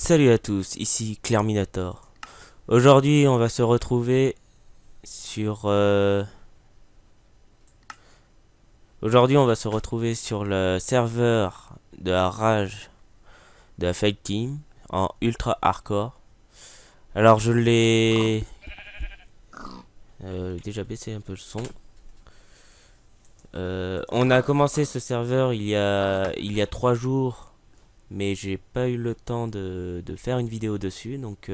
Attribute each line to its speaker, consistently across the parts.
Speaker 1: Salut à tous, ici Clerminator. Aujourd'hui, on va se retrouver sur le serveur de la rage de la Fight Team en ultra hardcore. Alors je l'ai déjà baissé un peu le son. On a commencé ce serveur il y a 3 jours, mais j'ai pas eu le temps de faire une vidéo dessus. Donc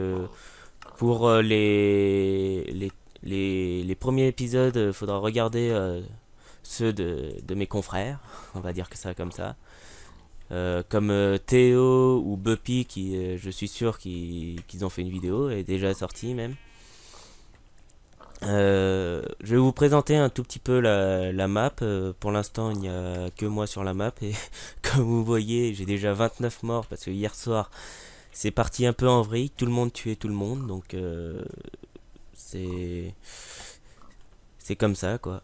Speaker 1: pour les premiers épisodes, il faudra regarder ceux de mes confrères, on va dire que ça comme ça. Comme Théo ou Buppy, qui je suis sûr qu'ils ont fait une vidéo, elle est déjà sortie même. Je vais vous présenter un tout petit peu la map. Pour l'instant, il n'y a que moi sur la map. Et comme vous voyez, j'ai déjà 29 morts parce que hier soir, c'est parti un peu en vrille. Tout le monde tuait tout le monde. Donc, c'est comme ça, quoi.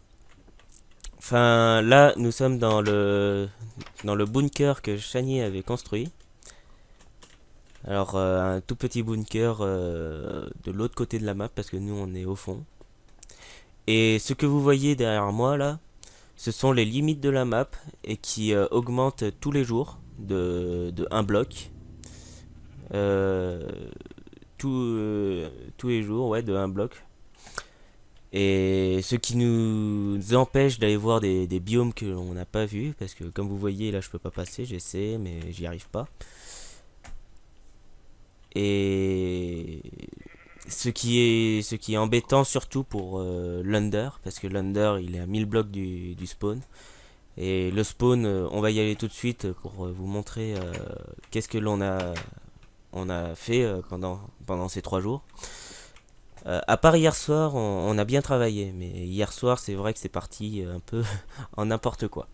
Speaker 1: Enfin, là, nous sommes dans le bunker que Shani avait construit. Alors, un tout petit bunker de l'autre côté de la map parce que nous, on est au fond. Et ce que vous voyez derrière moi là, ce sont les limites de la map et qui augmentent tous les jours de un bloc. Euh, tous les jours, ouais, de un bloc. Et ce qui nous empêche d'aller voir des biomes que l'on n'a pas vus, parce que comme vous voyez là je peux pas passer, j'essaie mais j'y arrive pas. Et ce qui est embêtant surtout pour l'Under, parce que l'Under il est à 1000 blocs du spawn. Et le spawn, on va y aller tout de suite pour vous montrer qu'est-ce que on a fait pendant ces 3 jours. À part hier soir, on a bien travaillé, mais hier soir c'est vrai que c'est parti un peu en n'importe quoi.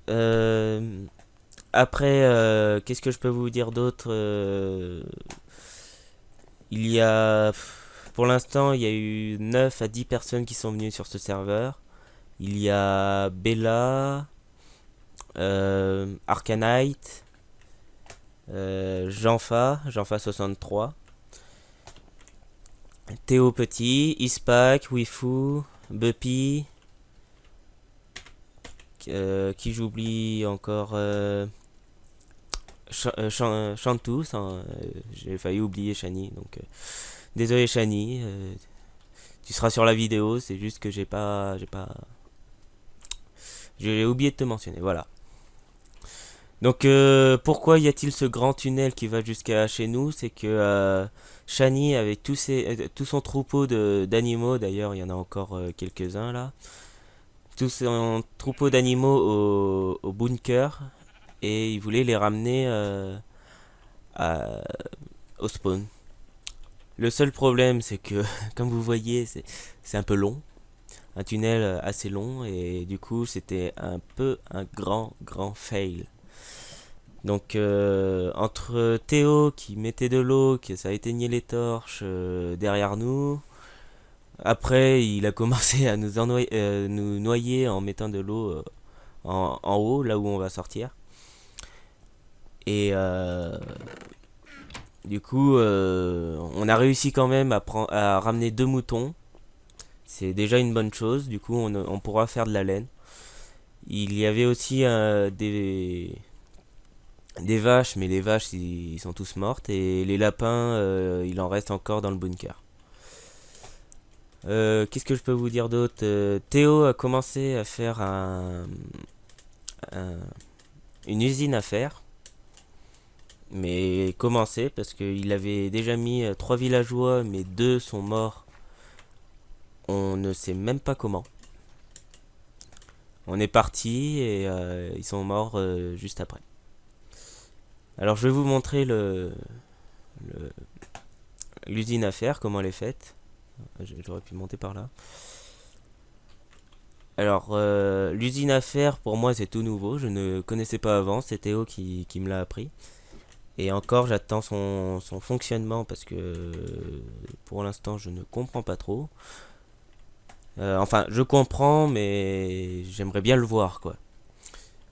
Speaker 1: Euh, Après, qu'est-ce que je peux vous dire d'autre? Il y a, pour l'instant, il y a eu 9 à 10 personnes qui sont venues sur ce serveur. Il y a Bella, Arcanite, Jeanfa 63, Théo Petit, Ispac, Wifu, Buppy, qui j'oublie encore, Chantou, j'ai failli oublier Shani, donc désolé Shani, tu seras sur la vidéo, c'est juste que j'ai oublié de te mentionner, voilà. Donc pourquoi y a-t-il ce grand tunnel qui va jusqu'à chez nous? C'est que Shani avec tout son troupeau d'animaux, d'ailleurs il y en a encore quelques-uns là, tout son troupeau d'animaux au bunker, et il voulait les ramener à- au spawn. Le seul problème c'est que comme vous voyez c'est un peu long, un tunnel assez long, et du coup c'était un peu un grand fail. Donc entre Théo qui mettait de l'eau, que ça éteignait les torches derrière nous, après il a commencé à nous noyer en mettant de l'eau en haut, là où on va sortir. Et du coup, on a réussi quand même à ramener 2 moutons. C'est déjà une bonne chose, du coup on pourra faire de la laine. Il y avait aussi des vaches, mais les vaches ils sont tous mortes, et les lapins il en reste encore dans le bunker. Qu'est-ce que je peux vous dire d'autre? Théo a commencé à faire un- une usine à fer, mais commencé parce qu'il avait déjà mis 3 villageois, mais 2 sont morts. On ne sait même pas comment. On est parti et ils sont morts juste après. Alors je vais vous montrer le- l'usine à fer, comment elle est faite. J'aurais pu monter par là. Alors, l'usine à fer, pour moi, c'est tout nouveau. Je ne connaissais pas avant. C'est Théo qui me l'a appris. Et encore, j'attends son fonctionnement parce que pour l'instant, je ne comprends pas trop. Enfin, je comprends, mais j'aimerais bien le voir, quoi.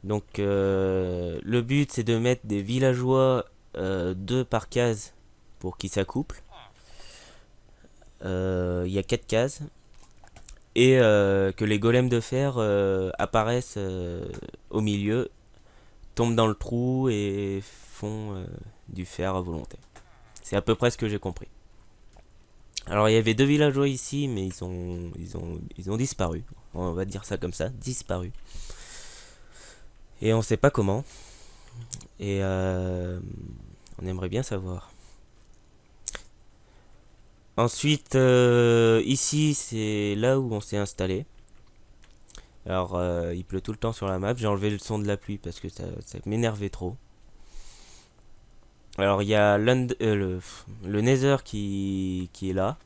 Speaker 1: Donc, le but, c'est de mettre des villageois 2 par case pour qu'ils s'accouplent. Il y a 4 cases. Et que les golems de fer apparaissent au milieu, tombent dans le trou et font du fer à volonté. C'est à peu près ce que j'ai compris. Alors il y avait 2 villageois ici, mais ils ont disparu. On va dire ça comme ça, disparu. Et on sait pas comment. Et on aimerait bien savoir. Ensuite, ici, c'est là où on s'est installé. Alors, il pleut tout le temps sur la map. J'ai enlevé le son de la pluie parce que ça m'énervait trop. Alors, il y a le Nether qui est là.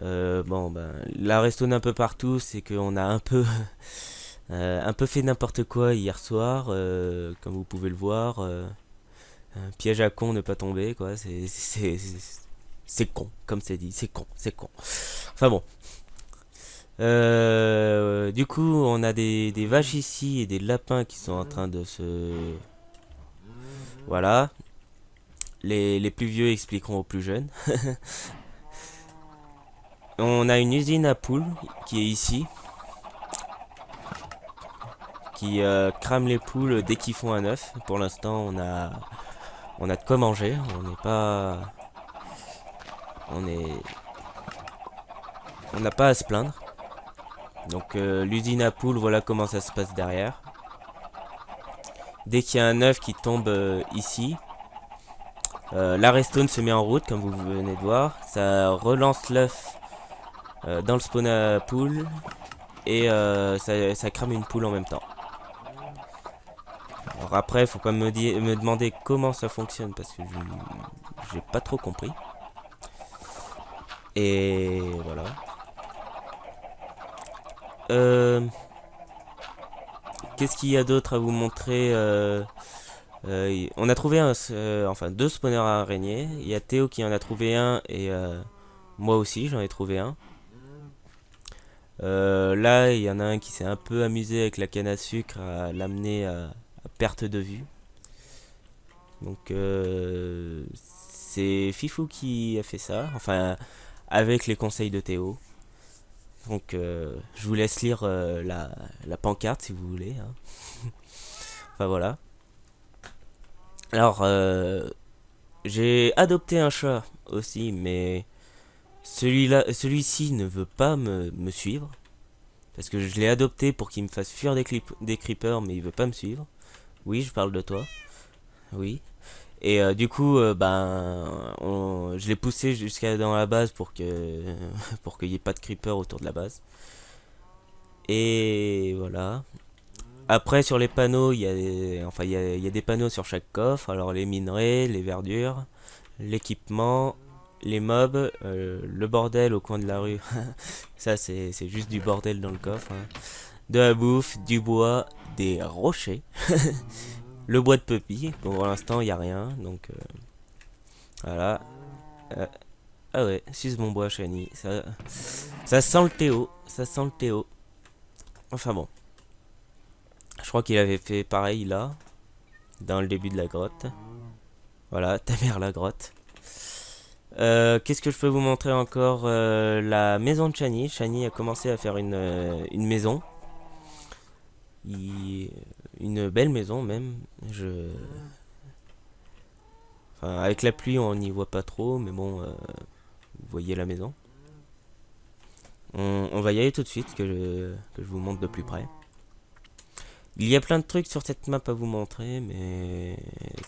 Speaker 1: Bon, ben, la redstone un peu partout, c'est qu'on a un peu fait n'importe quoi hier soir, comme vous pouvez le voir. Un piège à con ne pas tomber, quoi. C'est con, comme c'est dit, c'est con, c'est con. Enfin bon. Du coup, on a des vaches ici et des lapins qui sont en train de se... Voilà. Les plus vieux expliqueront aux plus jeunes. On a une usine à poules qui est ici. Qui crame les poules dès qu'ils font un œuf. Pour l'instant, on a de quoi manger. On n'est pas... On n'a pas à se plaindre. Donc l'usine à poules, voilà comment ça se passe derrière. Dès qu'il y a un œuf qui tombe ici, la redstone se met en route, comme vous venez de voir. Ça relance l'œuf dans le spawn à poules et ça crame une poule en même temps. Alors après, faut pas me demander comment ça fonctionne parce que j'ai pas trop compris. Et voilà. Qu'est-ce qu'il y a d'autre à vous montrer on a trouvé enfin 2 spawners à araignées. Il y a Théo qui en a trouvé un et moi aussi j'en ai trouvé un. Là il y en a un qui s'est un peu amusé avec la canne à sucre à l'amener à perte de vue. Donc c'est Fifou qui a fait ça. Enfin avec les conseils de Théo. Donc je vous laisse lire la pancarte si vous voulez. Hein. Enfin voilà. Alors j'ai adopté un chat aussi, mais celui-ci ne veut pas me suivre. Parce que je l'ai adopté pour qu'il me fasse fuir des creepers, mais il veut pas me suivre. Oui, je parle de toi. Oui. Et du coup, je l'ai poussé jusqu'à dans la base pour pour qu'il n'y ait pas de creeper autour de la base. Et voilà. Après, sur les panneaux, il y a des panneaux sur chaque coffre. Alors, les minerais, les verdures, l'équipement, les mobs, le bordel au coin de la rue. Ça, c'est juste du bordel dans le coffre. Hein. De la bouffe, du bois, des rochers. Le bois de puppy. Pour l'instant, il n'y a rien. Donc, voilà. Ah ouais, suce mon bois, Shani. Ça sent le Théo. Ça sent le Théo. Enfin bon. Je crois qu'il avait fait pareil là. Dans le début de la grotte. Voilà, ta mère la grotte. Qu'est-ce que je peux vous montrer encore la maison de Shani. Shani a commencé à faire une maison. Une belle maison même. Enfin, avec la pluie on n'y voit pas trop. Mais bon, vous voyez la maison. On va y aller tout de suite que je vous montre de plus près. Il y a plein de trucs sur cette map à vous montrer, mais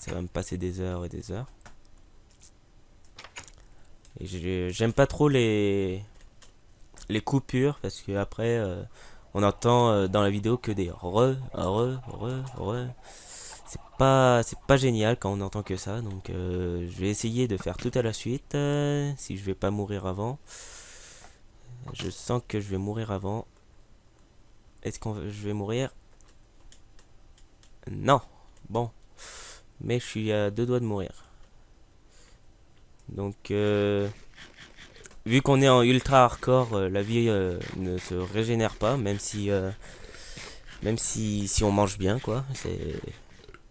Speaker 1: ça va me passer des heures et des heures. Et j'aime pas trop les coupures, parce que après, on entend dans la vidéo que des re. C'est pas génial quand on entend que ça, donc je vais essayer de faire tout à la suite, si je vais pas mourir avant. Je sens que je vais mourir avant. Est-ce que je vais mourir? Non. Bon. Mais je suis à 2 doigts de mourir. Donc, vu qu'on est en ultra hardcore, la vie ne se régénère pas, même si on mange bien, quoi.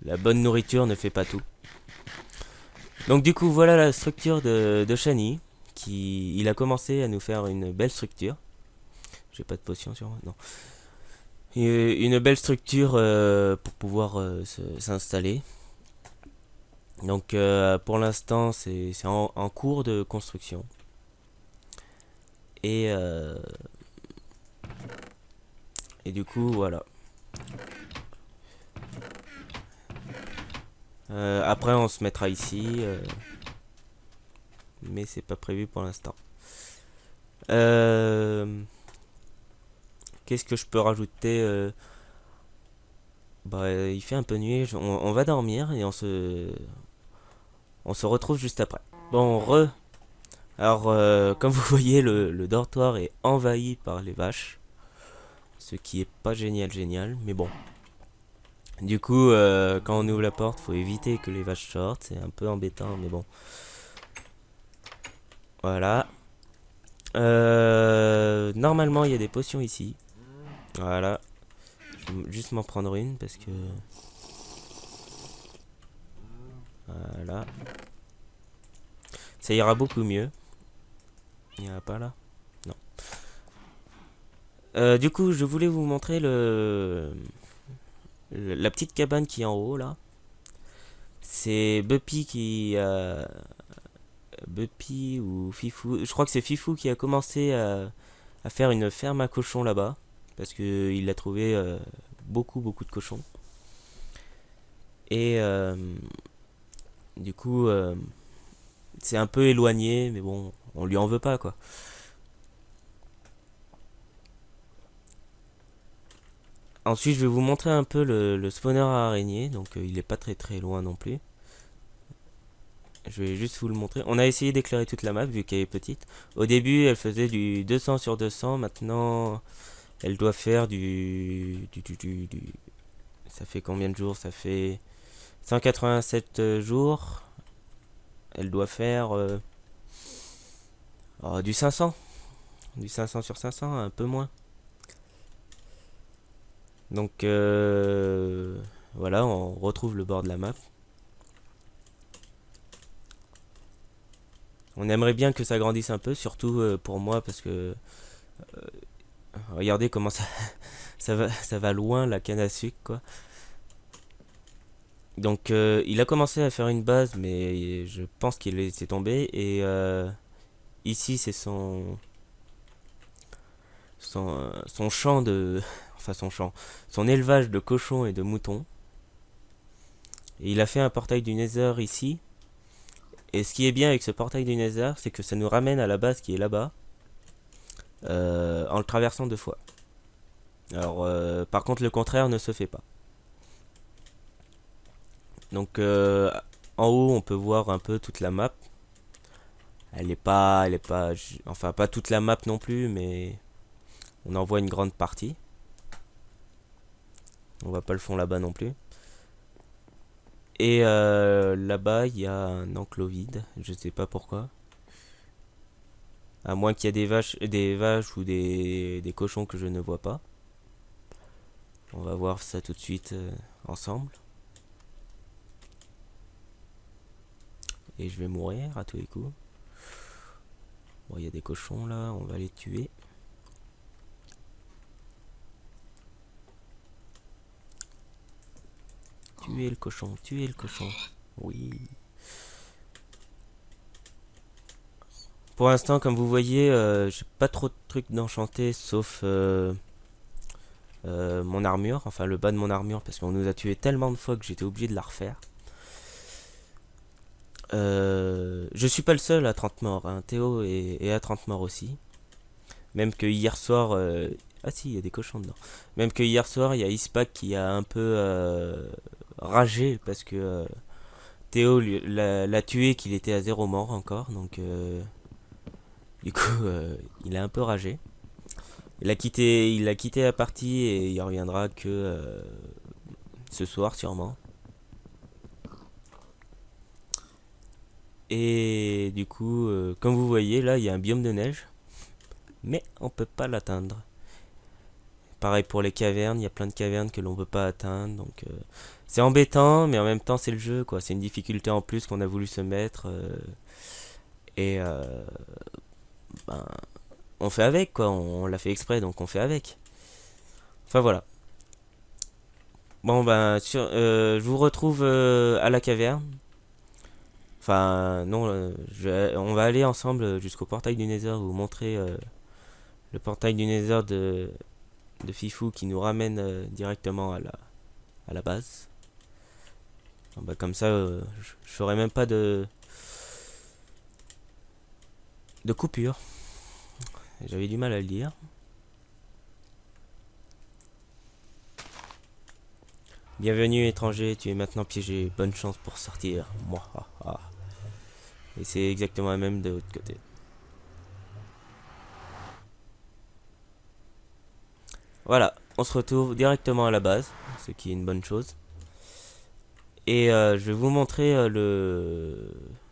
Speaker 1: La bonne nourriture ne fait pas tout. Donc du coup, voilà la structure de Shani. Il a commencé à nous faire une belle structure. J'ai pas de potion sur moi, non. Une belle structure pour pouvoir s'installer. Donc pour l'instant, c'est en cours de construction. Et, euh, et du coup, voilà. Après, on se mettra ici. Mais c'est pas prévu pour l'instant. Euh, Qu'est-ce que je peux rajouter Bah, il fait un peu nuit. On va dormir et on se retrouve juste après. Bon, Alors, comme vous voyez, le dortoir est envahi par les vaches. Ce qui est pas génial, génial. Mais bon. Du coup, quand on ouvre la porte, faut éviter que les vaches sortent. C'est un peu embêtant, mais bon. Voilà. Normalement, il y a des potions ici. Voilà. Je vais juste m'en prendre une parce que... Voilà. Ça ira beaucoup mieux. Il n'y en a pas là? Non. Du coup, je voulais vous montrer la petite cabane qui est en haut là. C'est Buppy Buppy ou Fifou. Je crois que c'est Fifou qui a commencé à faire une ferme à cochons là-bas. Parce qu'il a trouvé beaucoup de cochons. Et du coup, c'est un peu éloigné, mais bon, on lui en veut pas quoi. Ensuite, je vais vous montrer un peu le spawner à araignées. Donc, il est pas très loin non plus. Je vais juste vous le montrer. On a essayé d'éclairer toute la map vu qu'elle est petite. Au début, elle faisait du 200 sur 200. Maintenant, elle doit faire Ça fait combien de jours? Ça fait 187 jours. Elle doit faire du 500. Du 500 sur 500, un peu moins. Donc, voilà, on retrouve le bord de la map. On aimerait bien que ça grandisse un peu, surtout pour moi, parce que regardez comment ça va loin la canne à sucre, quoi. Donc il a commencé à faire une base, mais je pense qu'il laissé tomber. Et ici, c'est son champ de... Enfin, son élevage de cochons et de moutons. Et il a fait un portail du Nether ici. Et ce qui est bien avec ce portail du Nether, c'est que ça nous ramène à la base qui est là-bas, en le traversant deux fois. Alors, par contre, le contraire ne se fait pas. Donc, en haut, on peut voir un peu toute la map. Enfin, pas toute la map non plus, mais on en voit une grande partie. On voit pas le fond là-bas non plus. Et là-bas, il y a un enclos vide. Je sais pas pourquoi. À moins qu'il y ait des vaches ou des cochons que je ne vois pas. On va voir ça tout de suite ensemble. Et je vais mourir à tous les coups. Bon, il y a des cochons là, on va les tuer. Tuer le cochon, tuer le cochon. Oui. Pour l'instant, comme vous voyez, j'ai pas trop de trucs d'enchanté sauf mon armure, enfin le bas de mon armure, parce qu'on nous a tué tellement de fois que j'étais obligé de la refaire. Je suis pas le seul à 30 morts, hein. Théo est à 30 morts aussi. Même que hier soir. Ah si, il y a des cochons dedans. Même que hier soir, il y a Ispac qui a un peu ragé parce que Théo l'a tué, qu'il était à zéro mort encore. Donc, du coup, il a un peu ragé. Il a quitté la partie et il reviendra que ce soir sûrement. Et du coup, comme vous voyez, là, il y a un biome de neige, mais on peut pas l'atteindre. Pareil pour les cavernes, il y a plein de cavernes que l'on peut pas atteindre, donc c'est embêtant, mais en même temps c'est le jeu, quoi. C'est une difficulté en plus qu'on a voulu se mettre, et ben, on fait avec, quoi. On l'a fait exprès, donc on fait avec. Enfin voilà. Bon ben, je vous retrouve à la caverne. Enfin non, on va aller ensemble jusqu'au portail du Nether, vous montrer le portail du Nether de Fifou qui nous ramène directement à la base. Bon, bah, comme ça, je ferai même pas de coupure. J'avais du mal à le dire. Bienvenue étranger, tu es maintenant piégé. Bonne chance pour sortir. Moi, ah, ah. Et c'est exactement la même de l'autre côté. Voilà, on se retrouve directement à la base, ce qui est une bonne chose. Et je vais vous montrer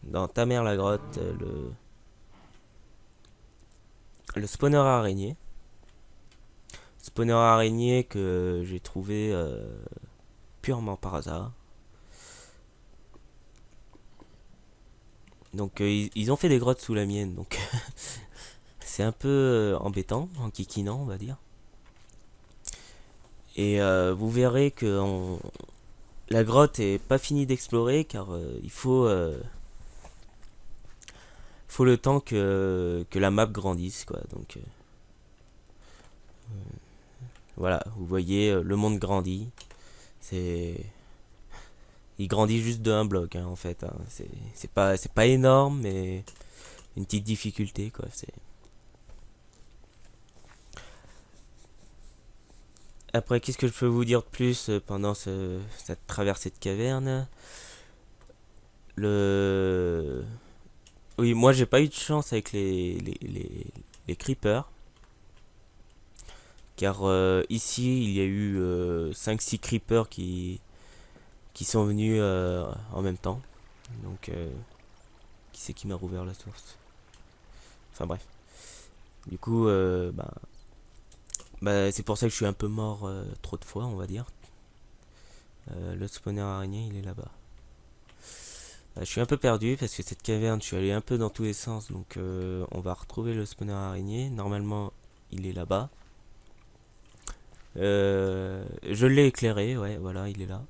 Speaker 1: dans ta mère la grotte, le spawner araignée. Spawner araignée que j'ai trouvé purement par hasard. Donc ils ont fait des grottes sous la mienne, donc c'est un peu embêtant, en kikinant on va dire. Et vous verrez que la grotte est pas finie d'explorer car faut le temps que la map grandisse, quoi. Donc voilà, vous voyez, le monde grandit. C'est Il grandit juste de un bloc, hein, en fait, hein. C'est pas énorme, mais une petite difficulté, quoi. Après, qu'est-ce que je peux vous dire de plus pendant cette traversée de caverne? Le Oui, moi j'ai pas eu de chance avec les creepers. Car ici, il y a eu 5-6 creepers qui sont venus en même temps. Donc, qui c'est qui m'a rouvert la source? Enfin bref. Du coup, c'est pour ça que je suis un peu mort trop de fois, on va dire. Le spawner araignée, il est là-bas. Je suis un peu perdu parce que cette caverne, je suis allé un peu dans tous les sens. Donc, on va retrouver le spawner araignée. Normalement, il est là-bas. Je l'ai éclairé, ouais, voilà, il est là.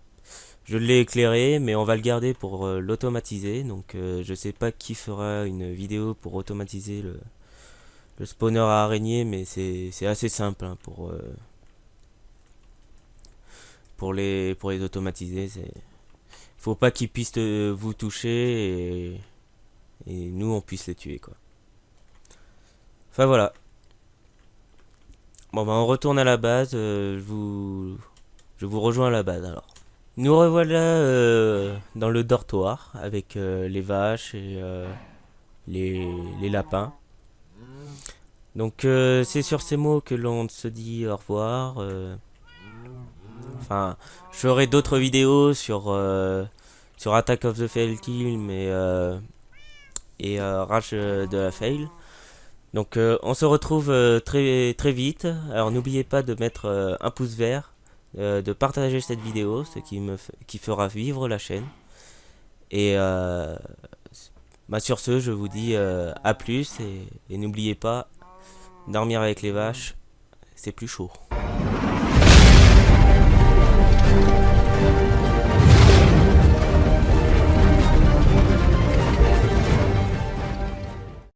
Speaker 1: Je l'ai éclairé, mais on va le garder pour l'automatiser. Donc, je sais pas qui fera une vidéo pour automatiser le spawner à araignée, mais c'est assez simple hein, pour les automatiser. Faut pas qu'ils puissent vous toucher et nous on puisse les tuer, quoi. Enfin voilà. Bon, bah on retourne à la base. Je vous rejoins à la base alors. Nous revoilà dans le dortoir avec les vaches et les lapins. Donc c'est sur ces mots que l'on se dit au revoir. Enfin, je ferai d'autres vidéos sur Attack of the Fail Team et Rage de la Fail. Donc on se retrouve très très vite. Alors n'oubliez pas de mettre un pouce vert, de partager cette vidéo, ce qui fera vivre la chaîne. Et sur ce, je vous dis à plus et n'oubliez pas, dormir avec les vaches, c'est plus chaud.